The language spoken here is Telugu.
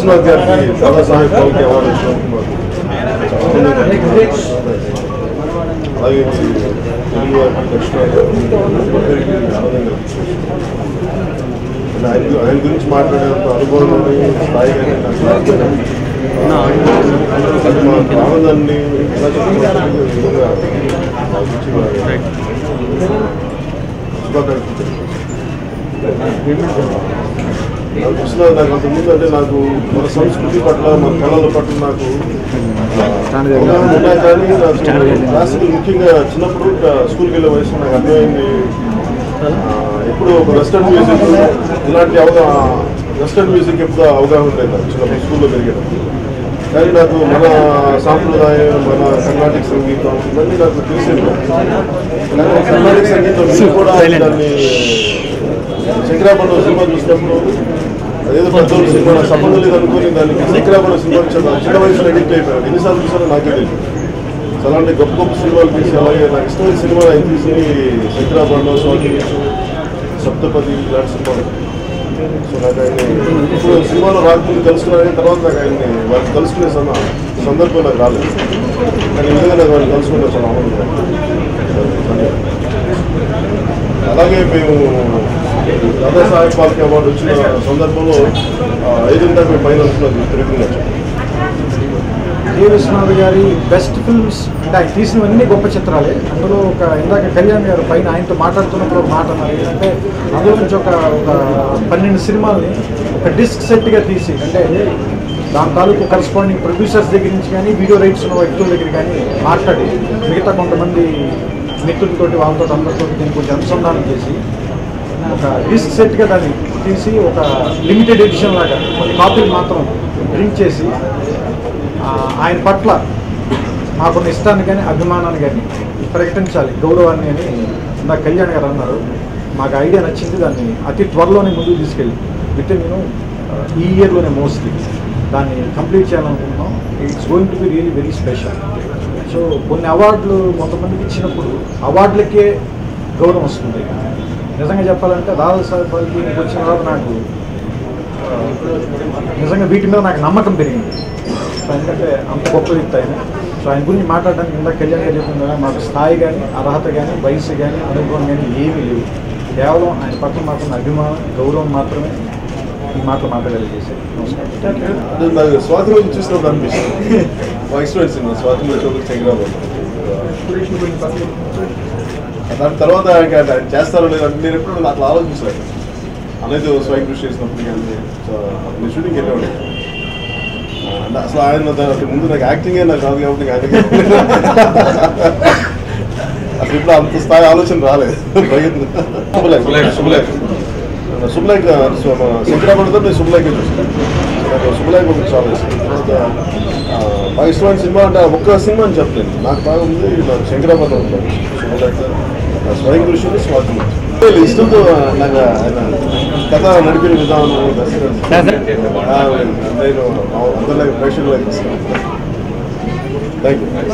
విశ్వనాథ్ గారికి దాదాసాహెబ్ ఫాల్కే అవార్డు వచ్చినప్పుడు అలాగే తెలుగు వారికి దక్షిణాదికి ఆనందంగా ఆయన గురించి మాట్లాడేంత అనుభవం స్థాయి కానీ అది మా ఆనందాన్ని ఎలా శుభాకాంక్షలు నాకు అంతకుముందు అంటే నాకు మన సంస్కృతి పట్ల మన కళల పట్ల నాకు ఉన్నాయి కానీ నాకు క్లాసికల్ ముఖ్యంగా చిన్నప్పుడు స్కూల్కి వెళ్ళే వయసు నాకు అర్థమైంది ఎప్పుడు ఒక వెస్టర్న్ మ్యూజిక్ ఇలాంటి వెస్టర్న్ మ్యూజిక్ ఎప్పుడు అవగాహన ఉండేది నాకు చిన్నప్పుడు స్కూల్లో పెరిగేటప్పుడు కానీ నాకు మన సాంప్రదాయం మన కర్ణాటక సంగీతం ఇవన్నీ నాకు తెలిసేది కానీ కర్ణాటక సంగీతం కూడా దాన్ని శంకరాభరణం సినిమా చూసినప్పుడు అదేదో పెద్దోళ్ళు సినిమా నాకు సంబంధం లేదు అనుకుని దానికి శంకరాభరణం సినిమా చిన్న వయసులో ఎడిక్ట్ అయిపోయాను ఎన్నిసార్లు చూసానో నాకే తెలియదు అలాంటి గొప్ప గొప్ప సినిమాలు తీసి అలాగే నాకు ఇష్టమైన సినిమా ఆయన తీసి శంకరాభరణం స్వామి సప్తపది ఇలాంటి సినిమాలు సో నాకు ఆయన ఇప్పుడు సినిమాలో రాకపోతే తెలుసుకున్నాను తర్వాత నాకు ఆయన్ని వాళ్ళకి తెలుసుకునే సందర్భం నాకు రాలేదు కానీ నిజంగా నాకు వాళ్ళు తెలుసుకుంటే చాలా ఆనందంగా అలాగే మేము దాదాసాహెబ్ ఫాల్కే అవార్డు వచ్చిన సందర్భంలో 5 మేము పైన అనుకున్నది తిరుగుతుంది కె. విశ్వనాథ్ గారి బెస్ట్ ఫిల్మ్స్ అంటే ఆయన తీసినవన్నీ గొప్ప చిత్రాలే అందులో ఒక ఇందాక కళ్యాణ్ గారు పైన ఆయనతో మాట్లాడుతున్నప్పుడు ఒక మాట అన్నారు అంటే అందులో నుంచి ఒక 12 సినిమాల్ని ఒక డిస్క్ సెట్గా తీసి అంటే దాని తాలూకు కరస్పాండింగ్ ప్రొడ్యూసర్స్ దగ్గర నుంచి కానీ వీడియో రైట్స్ ఉన్న వ్యక్తుల దగ్గర కానీ మాట్లాడి మిగతా కొంతమంది మిత్రులతోటి వాళ్ళతో అందరితో దీన్ని కొంచెం అనుసంధానం చేసి ఒక డిస్క్ సెట్గా దాన్ని తీసి ఒక లిమిటెడ్ ఎడిషన్ లాగా కొన్ని కాపీలు మాత్రం ప్రింట్ చేసి ఆయన పట్ల మాకున్న ఇష్టాన్ని కానీ అభిమానాన్ని కానీ ప్రకటించాలి గౌరవాన్ని అని నా కళ్యాణ్ గారు అన్నారు మాకు ఐడియా నచ్చింది దాన్ని అతి త్వరలోనే ముందుకు తీసుకెళ్ళి ఈ ఇయర్లోనే మోస్ట్లీ దాన్ని కంప్లీట్ చేయాలనుకుంటున్నాం it's going to be really very special so కొన్ని అవార్డులు కొంతమందికి ఇచ్చినప్పుడు అవార్డులకే గౌరవం వస్తుంది నిజంగా చెప్పాలంటే దాదాసాహెబ్ ఫాల్కే వచ్చిన తర్వాత నాకు నిజంగా వీటి మీద నాకు నమ్మకం పెరిగింది సో ఎందుకంటే అంత గొప్ప వ్యక్తి ఆయన సో ఆయన గురించి మాట్లాడడానికి ఇందాక కళ్యాణ్ గారు చెప్పింది కదా మాకు స్థాయి కానీ అర్హత కానీ వయసు కానీ అనుభవం కానీ ఏమీ లేవు కేవలం ఆయన పట్ల మాత్రం అభిమానం గౌరవం మాత్రమే ఈ మాటలు మాట్లాడగలిగేసి నాకు స్వాతి రోజు చూసినప్పుడు అనిపిస్తుంది మా ఇష్టమైన సినిమా స్వాతి రోజు శంకరాభరణం దాని తర్వాత ఆయన చేస్తారో లేదంటే నేను ఎప్పుడు అట్లా ఆలోచించలేదు అనేది స్వయం కృషి చేసినప్పుడు కానీ నేను షూటింగ్కి వెళ్ళేవాడు అంటే అసలు ఆయన ముందు నాకు యాక్టింగే నాకు రాదు కాబట్టి అసలు ఇప్పుడు అంత స్థాయి ఆలోచన రాలేదు శుభలేఖ శంకరాభరణంతో నేను శుభలేఖ చూసాను నాకు శుభలేఖ ఒకటి చాలా ఇష్టం బాగా ఇష్టమైన సినిమా అంటే ఒక్క సినిమా అని చెప్పలేదు నాకు బాగా ఉంది నాకు శంకరాభరణం ఉంటాను శుభలేఖ స్వయం కృషి స్వాతి ఇష్టంతో నాకు ఆయన కథ నడిపిన విధానం నేను అందరిలాగా ప్రేక్షకులకు ఇస్తాను థ్యాంక్ యూ